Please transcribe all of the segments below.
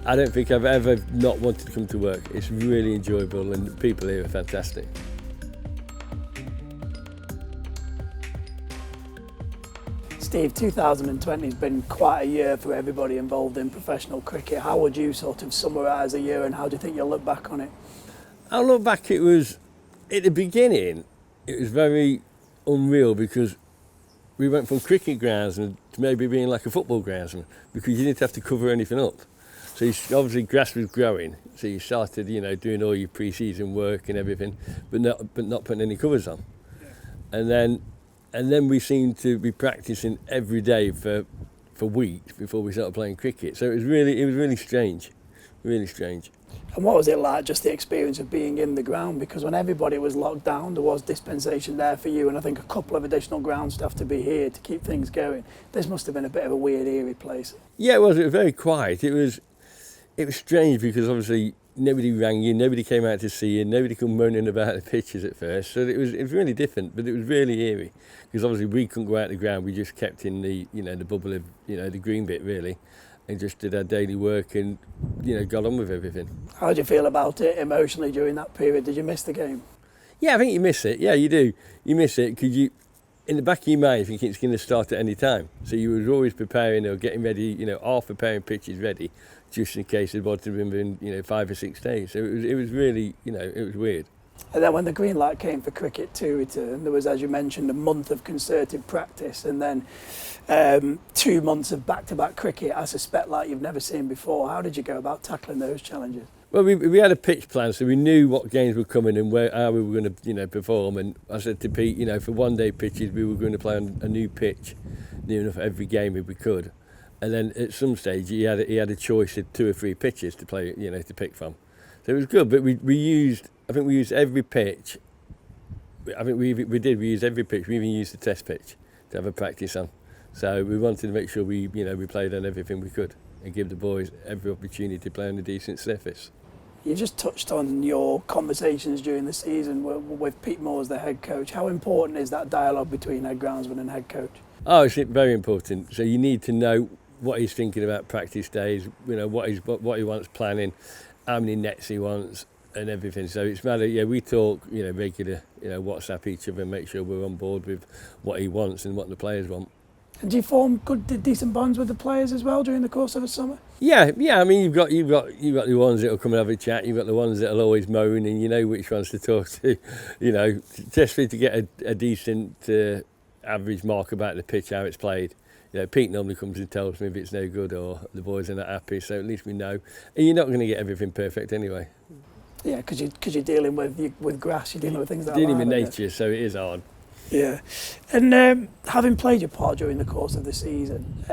I don't think I've ever not wanted to come to work. It's really enjoyable and the people here are fantastic. Steve, 2020 has been quite a year for everybody involved in professional cricket. How would you sort of summarise a year and how do you think you'll look back on it? I'll look back, it was, at the beginning, it was very unreal because we went from cricket groundsman to maybe being like a football groundsman because you didn't have to cover anything up. So obviously grass was growing, so you started, doing all your pre-season work and everything, but not putting any covers on. Yeah. And then we seemed to be practicing every day for weeks before we started playing cricket. So it was really strange, really strange. And what was it like, just the experience of being in the ground? Because when everybody was locked down, there was dispensation there for you, and I think a couple of additional ground staff to be here to keep things going. This must have been a bit of a weird, eerie place. Yeah, it was. It was very quiet. It was strange because obviously nobody rang you, nobody came out to see you, nobody come moaning about the pitches at first. So it was really different, but it was really eerie because obviously we couldn't go out the ground. We just kept in the the bubble of the green bit really, and just did our daily work and got on with everything. How did you feel about it emotionally during that period? Did you miss the game? Yeah, I think you miss it. Yeah, you do. You miss it because in the back of your mind, you think it's going to start at any time. So you were always preparing or getting ready, half preparing pitches ready, just in case it wanted to be in 5 or 6 days. So it was really, it was weird. And then when the green light came for cricket to return, there was, as you mentioned, a month of concerted practice and then 2 months of back-to-back cricket, I suspect, like you've never seen before. How did you go about tackling those challenges? Well, we had a pitch plan, so we knew what games were coming and how we were going to perform. And I said to Pete, for one-day pitches, we were going to play on a new pitch near enough every game if we could. And then at some stage, he had a choice of 2 or 3 pitches to play, to pick from. So it was good, but we used every pitch. I think we used every pitch. We even used the test pitch to have a practice on. So we wanted to make sure we played on everything we could and give the boys every opportunity to play on a decent surface. You just touched on your conversations during the season with Pete Moore as the head coach. How important is that dialogue between head groundsman and head coach? Oh, it's very important. So you need to know what he's thinking about practice days, what he wants planning, how many nets he wants and everything. So it's matter, we talk, regular, WhatsApp each other and make sure we're on board with what he wants and what the players want. And do you form good, decent bonds with the players as well during the course of a summer? Yeah. I mean, you've got the ones that'll come and have a chat. You've got the ones that'll always moan, and you know which ones to talk to. Just for to get a decent average mark about the pitch, how it's played. Pete normally comes and tells me if it's no good or the boys are not happy. So at least we know. And you're not going to get everything perfect anyway. Yeah, because you're dealing with grass, you're dealing with things that are dealing with nature, so it is hard. Yeah, and having played your part during the course of the season,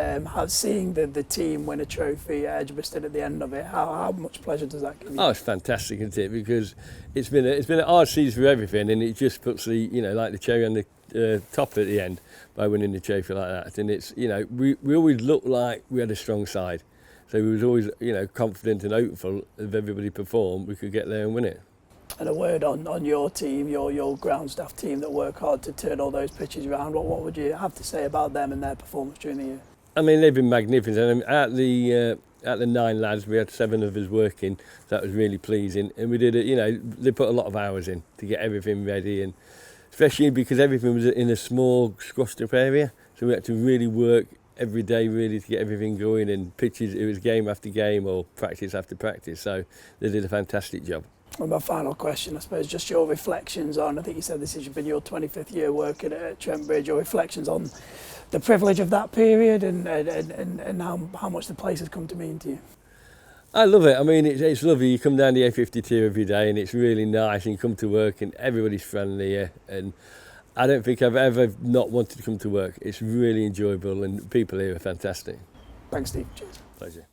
seeing the team win a trophy at Edgbaston at the end of it, how much pleasure does that give you? Oh, it's fantastic, isn't it? Because it's been a hard season for everything, and it just puts the like the cherry on the top at the end by winning the trophy like that. And it's we always looked like we had a strong side, so we was always confident and hopeful if everybody performed, we could get there and win it. And a word on your team, your ground staff team that work hard to turn all those pitches around. What would you have to say about them and their performance during the year? I mean, they've been magnificent. At the 9 lads, we had 7 of us working. So that was really pleasing. And we did it. They put a lot of hours in to get everything ready, and especially because everything was in a small squashed up area. So we had to really work every day really to get everything going. And pitches, it was game after game or practice after practice. So they did a fantastic job. And my final question, I suppose, just your reflections on, I think you said this has been your 25th year working at Trent Bridge, your reflections on the privilege of that period and how much the place has come to mean to you. I love it. I mean, it's lovely. You come down the A52 every day and it's really nice, and you come to work and everybody's friendly here. And I don't think I've ever not wanted to come to work. It's really enjoyable and people here are fantastic. Thanks, Steve. Cheers. Pleasure.